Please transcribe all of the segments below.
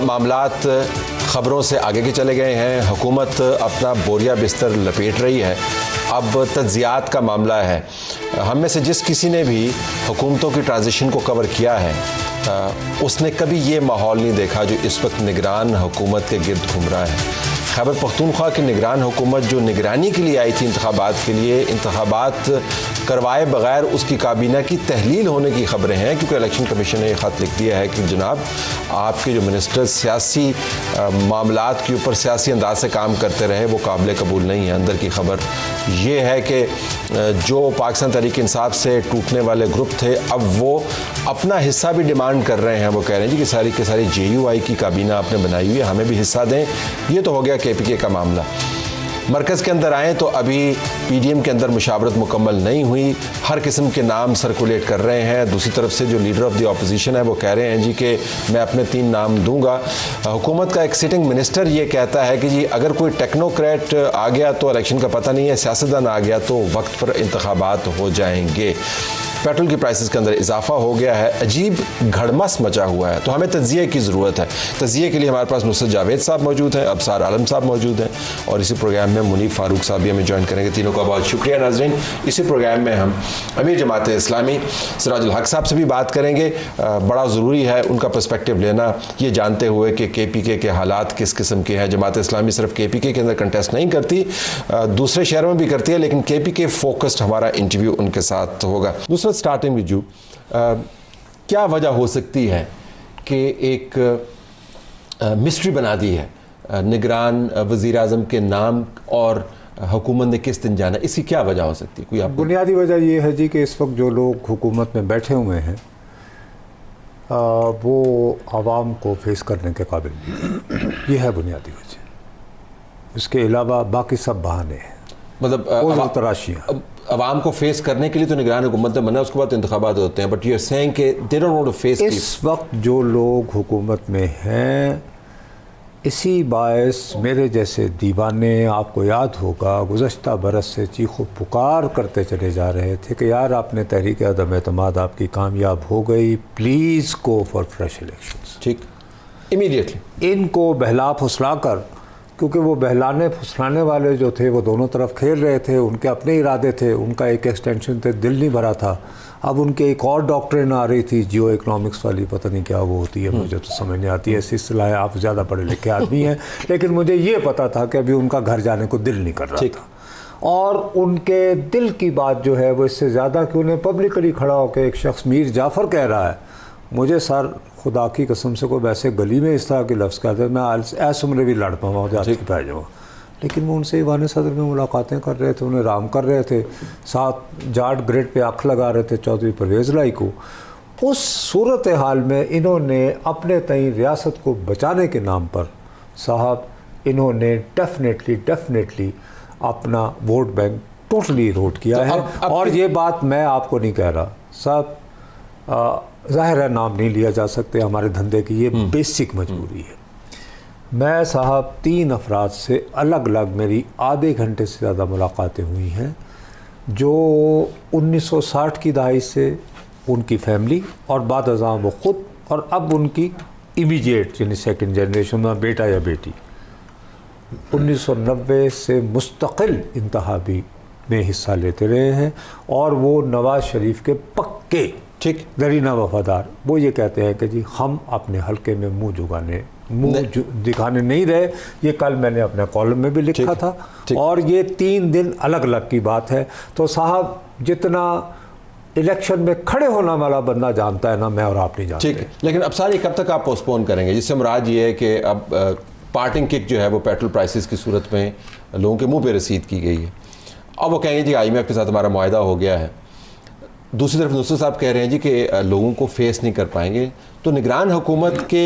मामलात ख़बरों से आगे के चले गए हैं। हुकूमत अपना बोरिया बिस्तर लपेट रही है। अब तज्ज़ियात का मामला है। हम में से जिस किसी ने भी हुकूमतों की ट्रांजिशन को कवर किया है उसने कभी ये माहौल नहीं देखा जो इस वक्त निगरान हुकूमत के गिर्द घूम रहा है। खैबर पख्तूनख्वा की निगरान हुकूमत जो निगरानी के लिए आई थी इंतखाबात के लिए, इंतखाबात करवाए बगैर उसकी काबीना की तहलील होने की खबरें हैं, क्योंकि इलेक्शन कमीशन ने यह ख़त लिख दिया है कि जनाब आपके जो मिनिस्टर सियासी मामलात के ऊपर सियासी अंदाज से काम करते रहे वो काबिल कबूल नहीं है। अंदर की खबर ये है कि जो पाकिस्तान तहरीक इंसाफ से टूटने वाले ग्रुप थे अब वो अपना हिस्सा भी डिमांड कर रहे हैं। वो कह रहे हैं जी कि सारी की सारी JUI की काबीना आपने बनाई हुई है, हमें भी हिस्सा दें। ये तो हो गया KPK का मामला। मरकज़ के अंदर आएँ तो अभी PDM के अंदर मुशावरत मुकम्मल नहीं हुई, हर किस्म के नाम सर्कुलेट कर रहे हैं। दूसरी तरफ से जो लीडर ऑफ द ऑपोजिशन है वो कह रहे हैं जी कि मैं अपने 3 नाम दूंगा। हुकूमत का एक सिटिंग मिनिस्टर ये कहता है कि जी अगर कोई टेक्नोक्रेट आ गया तो इलेक्शन का पता नहीं है, सियासतदान आ गया तो वक्त पर इंतखाबात हो जाएंगे। पेट्रोल की प्राइसेस के अंदर इजाफा हो गया है, अजीब घड़मस मचा हुआ है। तो हमें तज्ज़िये की ज़रूरत है। तज्ज़िये के लिए हमारे पास नुसरत जावेद साहब मौजूद हैं, अबसार आलम साहब मौजूद हैं और इसी प्रोग्राम में मुनीफ फारूक साहब भी हमें ज्वाइन करेंगे। तीनों का बहुत शुक्रिया नाज़रीन। इसी प्रोग्राम में हम अमीर जमात इस्लामी सिराजुल हक साहब से भी बात करेंगे। बड़ा ज़रूरी है उनका पर्सपेक्टिव लेना, ये जानते हुए कि KPK के हालात किस किस्म के हैं। जमात इस्लामी सिर्फ KPK के अंदर कंटेस्ट नहीं करती, दूसरे शहरों में भी करती है, लेकिन KPK फोकस्ड हमारा इंटरव्यू उनके साथ होगा। दूसरा स्टार्टिंग विद यू, क्या वजह हो सकती है कि एक मिस्ट्री बना दी है निगरान वज़ीर आज़म के नाम और हुकूमत ने किस दिन जाना, इसकी क्या वजह हो सकती है? कोई आपको? बुनियादी वजह यह है जी कि इस वक्त जो लोग हुकूमत में बैठे हुए हैं वो आवाम को फेस करने के काबिल नहीं। यह है बुनियादी वजह। इसके अलावा बाकी सब बहाने हैं, मतलब तराशियाँ। अवाम को फेस करने के लिए तो निगरान हुकूमत ने बना, उसके बाद इंतखाबात होते हैं, बट यू आर सेइंग कि they don't want to face. इस वक्त जो लोग हुकूमत में हैं, इसी बायस मेरे जैसे दीवाने, आपको याद होगा गुज़श्ता बरस से चीखो पुकार करते चले जा रहे थे कि यार आपने तहरीक अदम एतमाद आपकी कामयाब हो गई, please go for fresh elections. ठीक, इमीडिएटली इनको बहला फुसला कर, क्योंकि वो बहलाने फुसलाने वाले जो थे वो दोनों तरफ खेल रहे थे, उनके अपने इरादे थे, उनका एक एक्सटेंशन थे, दिल नहीं भरा था। अब उनके एक और डॉक्ट्रिन आ रही थी जियो इकोनॉमिक्स वाली, पता नहीं क्या वो होती है, मुझे तो समझ नहीं आती है ऐसी इस्तिलाहें, आप ज़्यादा पढ़े लिखे आदमी हैं। लेकिन मुझे ये पता था कि अभी उनका घर जाने को दिल नहीं कर रहा था, और उनके दिल की बात जो है वो इससे ज़्यादा कि उन्हें पब्लिकली खड़ा होकर एक शख्स मीर जाफ़र कह रहा है, मुझे सर खुदा की कसम से कोई वैसे गली में इस तरह के लफ्ज़ कहते हैं मैं ऐस उम्र भी लड़ पाऊँ जाती पै जाऊँ। लेकिन वो उनसे ईवान सदर में मुलाकातें कर रहे थे, उन्हें राम कर रहे थे, साथ जाट ग्रेड पे आँख लगा रहे थे चौधरी परवेज़ लाई को। उस सूरत हाल में इन्होंने अपने तई रियासत को बचाने के नाम पर साहब इन्होंने डेफिनेटली अपना वोट बैंक टोटली इरोड किया है। और ये बात मैं आपको नहीं कह रहा साहब, ज़ाहिर है नाम नहीं लिया जा सकते, हमारे धंधे की ये बेसिक मजबूरी है। मैं साहब 3 अफराद से अलग अलग मेरी आधे घंटे से ज़्यादा मुलाकातें हुई हैं, जो 1960 की दहाई से उनकी फैमिली और बाद अज़ां वो ख़ुद और अब उनकी इमीडिएट यानी सेकंड जनरेशन में बेटा या बेटी 1990 से मुस्तकिल इंतखाबी में हिस्सा लेते रहे हैं, और वो नवाज़ शरीफ के पक्के ठीक दरीना वफादार। वो ये कहते हैं कि जी हम अपने हल्के में मुंह दिखाने नहीं रहे। ये कल मैंने अपने कॉलम में भी लिखा था, और ये 3 दिन अलग अलग की बात है। तो साहब जितना इलेक्शन में खड़े होने वाला बंदा जानता है ना, मैं और आप नहीं जानते। ठीक है, लेकिन अब सारी कब तक आप पोस्टपोन करेंगे? जिससे मुराद ये है कि अब पार्टिंग किक जो है वो पेट्रोल प्राइसेस की सूरत में लोगों के मुंह पे रसीद की गई है। अब वो कहेंगे जी IMF के साथ हमारा मुआहदा हो गया है। दूसरी तरफ नुसरत साहब कह रहे हैं जी कि लोगों को फेस नहीं कर पाएंगे, तो निगरान हुकूमत के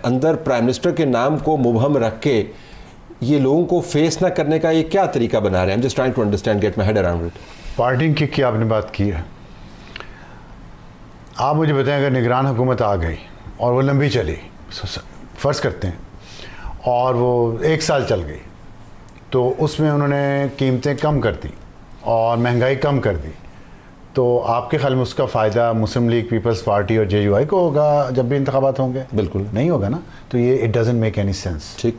अंदर प्राइम मिनिस्टर के नाम को मुबहम रख के ये लोगों को फेस ना करने का ये क्या तरीका बना रहे हैं? Just trying to understand, get my head around it. Parting की आपने बात की है, आप मुझे बताएं अगर निगरान हुकूमत आ गई और वो लंबी चली, फ़र्ज़ करते हैं, और वो 1 साल चल गई, तो उसमें उन्होंने कीमतें कम कर दी और महंगाई कम कर दी, तो आपके ख्याल में उसका फ़ायदा मुस्लिम लीग, पीपल्स पार्टी और JUI को होगा जब भी इंतखाबात होंगे? बिल्कुल नहीं होगा ना। तो ये it doesn't make any sense. ठीक।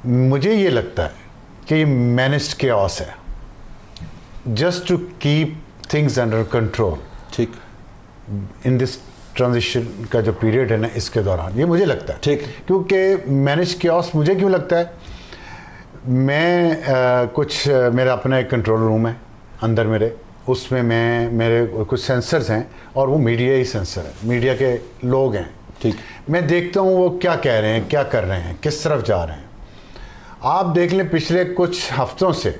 मुझे ये लगता है कि ये मैनेज्ड केओस है, just to keep things under control ठीक इन दिस ट्रांजिशन का जो पीरियड है ना, इसके दौरान, ये मुझे लगता है। ठीक। क्योंकि मैनेज केओस मुझे क्यों लगता है, मैं मेरा अपना एक कंट्रोल रूम है अंदर मेरे, उसमें मेरे कुछ सेंसर्स हैं और वो मीडिया ही सेंसर है, मीडिया के लोग हैं। ठीक। मैं देखता हूँ वो क्या कह रहे हैं, क्या कर रहे हैं, किस तरफ जा रहे हैं। आप देख लें पिछले कुछ हफ्तों से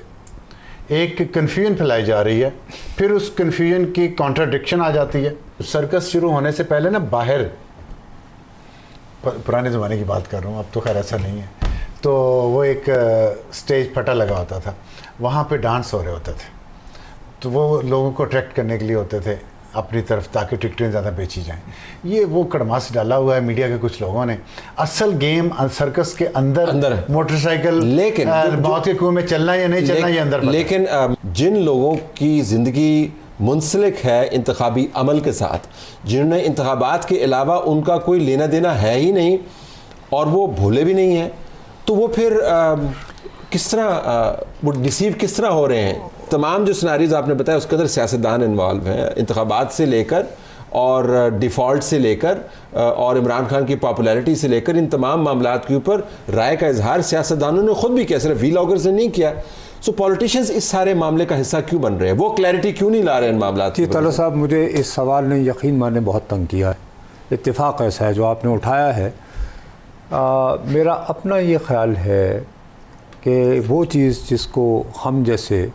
एक कन्फ्यूजन फैलाई जा रही है, फिर उस कन्फ्यूजन की कॉन्ट्राडिक्शन आ जाती है। सर्कस शुरू होने से पहले ना बाहर, पुराने ज़माने की बात कर रहा हूँ, अब तो खैर ऐसा नहीं है, तो वो एक स्टेज फटा लगा होता था, वहाँ पे डांस हो रहे होते थे, तो वो लोगों को अट्रैक्ट करने के लिए होते थे अपनी तरफ, ताकि टिकटें ज़्यादा बेची जाएं। ये वो कड़मास डाला हुआ है मीडिया के कुछ लोगों ने। असल गेम सर्कस के अंदर मोटरसाइकिल लेकिन मौत के कुएं में चलना या नहीं चलना, ये अंदर। लेकिन जिन लोगों की ज़िंदगी मुंसलिक है इंतखाबी अमल के साथ, जिन्होंने इंतखाबात के अलावा उनका कोई लेना देना है ही नहीं और वो भूले भी नहीं हैं, तो वो फिर किस तरह वो डिसीव किस तरह हो रहे हैं? तमाम जो सिनारीज आपने बताया उसके अंदर सियासतदान इन्वॉल्व हैं, इंतखाबात से लेकर और डिफ़ॉल्ट से लेकर और इमरान खान की पॉपुलैरिटी से लेकर इन तमाम मामलात के ऊपर राय का इजहार सियासतदानों ने खुद भी किया, सिर्फ व्लॉगर्स ने नहीं किया। सो पॉलिटिशियंस इस सारे मामले का हिस्सा क्यों बन रहे हैं? वो क्लैरिटी क्यों नहीं ला रहे इन मामलात की? तलत साहब, मुझे इस सवाल ने यकीन माने बहुत तंग किया है। इत्तेफाक ऐसा है जो आपने उठाया है। मेरा अपना ये ख्याल है कि वो चीज़ जिसको हम जैसे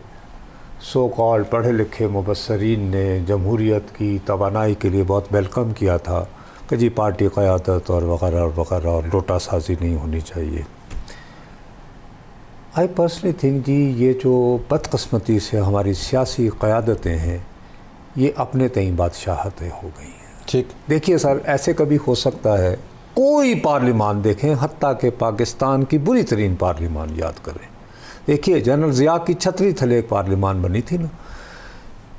सो कॉल पढ़े लिखे मुबस्सरीन ने जमहूरियत की तवानाई के लिए बहुत वेलकम किया था कि जी पार्टी क़यादत और वगैरह और लोटासाजी नहीं होनी चाहिए। आई पर्सनली थिंक जी, ये जो बदकिस्मती से हमारी सियासी क़यादतें हैं, ये अपने तई बादशाहतें हो गई हैं। ठीक। देखिए सर, ऐसे कभी हो सकता है कोई पार्लिमान देखें, हत्ता के पाकिस्तान की बुरी तरीन पार्लिमान याद करें, देखिए जनरल ज़िया की छतरी थले एक पार्लिमान बनी थी ना,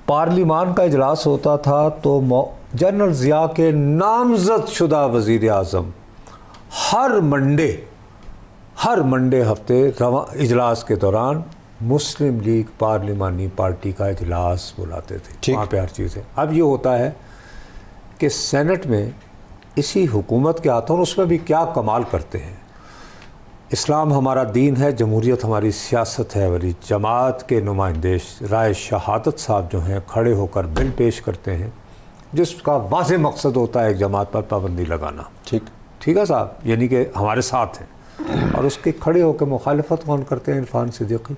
पार्लिमान का इजलास होता था तो जनरल ज़िया के नामज़द शुदा वज़ीर आज़म हर मंडे हफ्ते इजलास के दौरान मुस्लिम लीग पार्लिमानी पार्टी का इजलास बुलाते थे। वहाँ पे हर चीज़ है। अब ये होता है कि सेनेट में इसी हुकूमत के हाथों, उसमें भी क्या कमाल करते हैं। इस्लाम हमारा दीन है, जमहूरियत हमारी सियासत है, वाली जमात के नुमाइंदे राय शहादत साहब जो हैं खड़े होकर बिल पेश करते हैं जिसका वाज़ेह मकसद होता है एक जमात पर पाबंदी लगाना। ठीक है साहब, यानी कि हमारे साथ हैं, और उसके खड़े होकर मुखालफत कौन करते हैं? इरफान सिद्दीकी।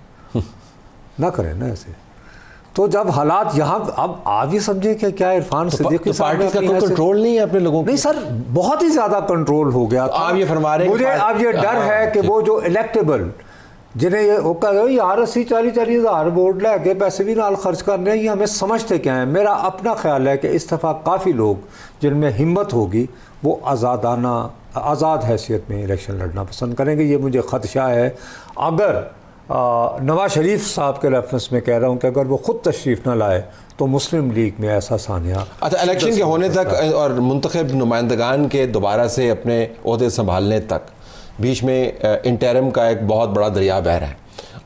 ना करें ना ऐसे। तो जब हालात यहाँ, अब आप ये समझे कि क्या इरफान सिद्दीकी साहब का कोई कंट्रोल नहीं है अपने लोगों नहीं सर, बहुत ही ज़्यादा कंट्रोल हो गया। आप ये फरमा रहे हैं मुझे अब ये डर है कि वो जो इलेक्टेबल जिन्हें ये यार 80-40 हज़ार वोट लैके पैसे भी नाल खर्च कर रहे हैं, ये हमें समझते क्या हैं? मेरा अपना ख्याल है कि इस दफ़ा काफ़ी लोग जिनमें हिम्मत होगी वो आज़ाद हैसियत में इलेक्शन लड़ना पसंद करेंगे। ये मुझे ख़दशा है। अगर नवाज शरीफ साहब के रेफरेंस में कह रहा हूँ कि अगर वो ख़ुद तशरीफ़ ना लाए तो मुस्लिम लीग में ऐसा सानिया। अच्छा, इलेक्शन के होने तक और मुंतखब नुमाइंदगान के दोबारा से अपने ओहदे संभालने तक बीच में इंटरिम का एक बहुत बड़ा दरिया बह रहा है,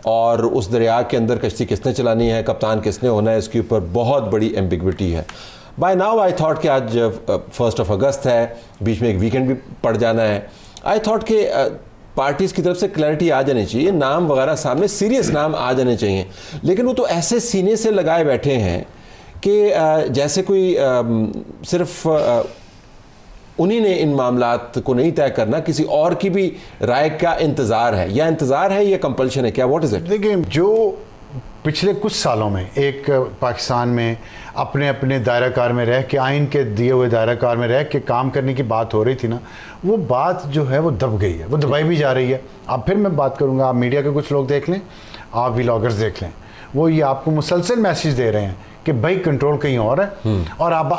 और उस दरिया के अंदर कश्ती किसने चलानी है, कप्तान किसने होना है, इसके ऊपर बहुत बड़ी एम्बिग्विटी है। बाय नाउ आई थॉट कि आज 1 अगस्त है, बीच में एक वीकेंड भी पड़ जाना है। आई थॉट कि पार्टीज़ की तरफ से क्लैरिटी आ जानी चाहिए, नाम वगैरह सामने, सीरियस नाम आ जाने चाहिए। लेकिन वो तो ऐसे सीने से लगाए बैठे हैं कि जैसे कोई सिर्फ उन्हीं ने इन मामलात को नहीं तय करना, किसी और की भी राय का इंतज़ार है, या इंतज़ार है या कंपल्शन है, क्या व्हाट इज़ इट? देखिए, जो पिछले कुछ सालों में एक पाकिस्तान में अपने अपने दायराकार में रह के, आइन के दिए हुए दायराकार में रह के काम करने की बात हो रही थी ना, वो बात जो है वो दब गई है, वो दबाई भी जा रही है। अब फिर मैं बात करूँगा, आप मीडिया के कुछ लोग देख लें, आप व्लॉगर्स देख लें, वो ये आपको मुसलसल मैसेज दे रहे हैं कि भाई कंट्रोल कहीं और है। और आप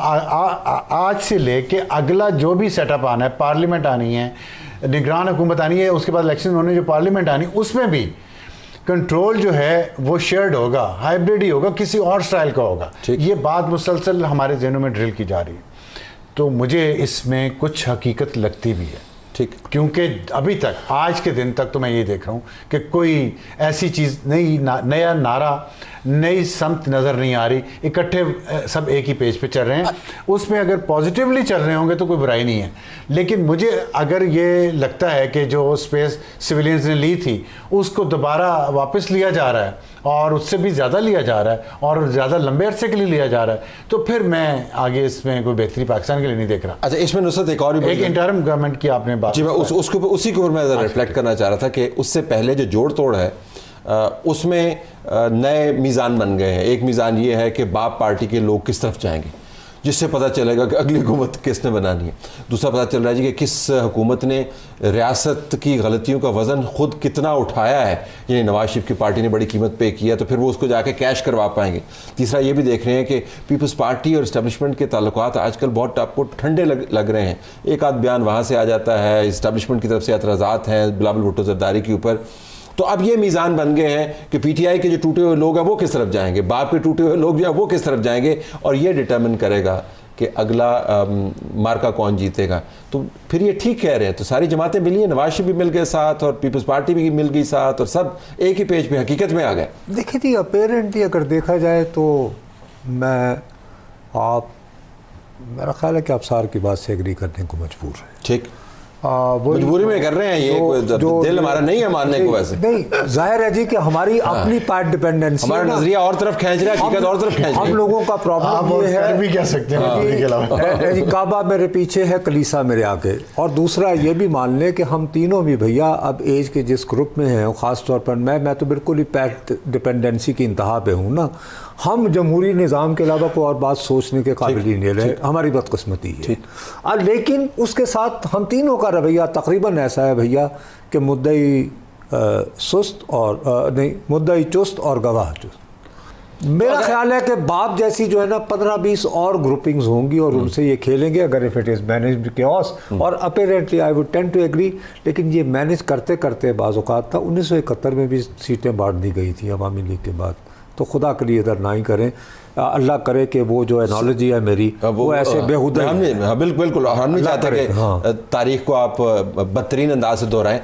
आज से लेके अगला जो भी सेटअप आना है, पार्लियामेंट आनी है, निगरान हुकूमत आनी है, उसके बाद इलेक्शन होने जो पार्लियामेंट आनी, उसमें भी कंट्रोल जो है वो शेयर्ड होगा, हाइब्रिड ही होगा, किसी और स्टाइल का होगा। ये बात मुसलसल हमारे जहनों में ड्रिल की जा रही है, तो मुझे इसमें कुछ हकीकत लगती भी है। ठीक, क्योंकि अभी तक, आज के दिन तक तो मैं ये देख रहा हूँ कि कोई ऐसी चीज़ नया नारा, नई समत नज़र नहीं आ रही। इकट्ठे सब एक ही पेज पे चल रहे हैं, उसमें अगर पॉजिटिवली चल रहे होंगे तो कोई बुराई नहीं है। लेकिन मुझे अगर ये लगता है कि जो स्पेस सिविलियंस ने ली थी उसको दोबारा वापस लिया जा रहा है और उससे भी ज़्यादा लिया जा रहा है और ज़्यादा लंबे अरसे के लिए लिया जा रहा है, तो फिर मैं आगे इसमें कोई बेहतरी पाकिस्तान के लिए नहीं देख रहा। अच्छा, इसमें नुसरत एक और भी एक इंटरिम गवर्नमेंट की आपने बात, जी, मैं उसी के ऊपर मैं रिफ्लेक्ट करना चाह रहा था कि उससे पहले जो जोड़ तोड़ है उसमें नए मीज़ान बन गए हैं। एक मीज़ान ये है कि बाप पार्टी के लोग किस तरफ जाएंगे, जिससे पता चलेगा कि अगली हुकूमत किसने बनानी है। दूसरा पता चल रहा है जी कि किस हुकूमत ने रियासत की गलतियों का वज़न खुद कितना उठाया है, यानी नवाज शरीफ की पार्टी ने बड़ी कीमत पे किया, तो फिर वो उसको जाके कैश करवा पाएंगे। तीसरा ये भी देख रहे हैं कि पीपल्स पार्टी और इस्टेब्लिशमेंट के ताल्लुकात आजकल बहुत आपको ठंडे लग रहे हैं। एक आध बयान वहाँ से आ जाता है, इस्टेब्लिशमेंट की तरफ से एतराज़ात हैं बिलावल भुट्टो जरदारी के ऊपर। तो अब ये मीज़ान बन गए हैं कि पीटीआई के जो टूटे हुए लोग हैं वो किस तरफ जाएंगे, बाप के टूटे हुए लोग जो हैं वो किस तरफ जाएंगे, और ये डिटर्मिन करेगा कि अगला मार्का कौन जीतेगा। तो फिर ये ठीक कह रहे हैं, तो सारी जमातें मिली हैं, नवाज शरीफ भी मिल गए साथ और पीपल्स पार्टी भी मिल गई साथ, और सब एक ही पेज पे हकीकत में आ गए। देखिए जी, अपेरेंटली अगर देखा जाए तो मेरा ख्याल है कि आप सार की बात से एग्री करने को मजबूर है। ठीक, मजबूरी में कर रहे हैं, ये दिल हमारा नहीं है मानने को। वैसे नहीं, जाहिर है जी कि हमारी अपनी पार्ट डिपेंडेंसी, हमारा नजरिया और तरफ खींच रहा है, हकीकत और तरफ खींच रही है। हम लोगों का प्रॉब्लम ये है, भी कह सकते हैं काबा मेरे पीछे है, कलीसा मेरे आगे। और दूसरा ये भी मान लें कि हम तीनों भी भैया अब एज के जिस ग्रुप में हैं, ख़ास तौर पर मैं तो बिल्कुल ही पैट डिपेंडेंसी की इंतहा पे हूँ ना। हम जमहूरी निज़ाम के अलावा कोई और बात सोचने के काबिल ही नहीं रहे, हमारी बदकिस्मती है। लेकिन उसके साथ हम तीनों का रवैया तकरीबन ऐसा है भैया कि मुद्दई सुस्त और नहीं, मुद्दई चुस्त और गवाह चुस्त। मेरा ख्याल है कि बाप जैसी जो है ना 15-20 और ग्रुपिंग्स होंगी और उनसे ये खेलेंगे अगर if it is managed chaos. और apparently I would tend to agree, लेकिन ये मैनेज करते करते बाज़ औक़ात था 1971 में भी सीटें बांट दी गई थी अवामी लीग के बाद, तो खुदा के लिए इधर ना ही करें। अल्लाह करे कि वो जो एनोलॉजी है मेरी वो ऐसे बेहुदा, बिल्कुल हम नहीं चाहते कि तारीख को आप बदतरीन अंदाज से दोहराएं।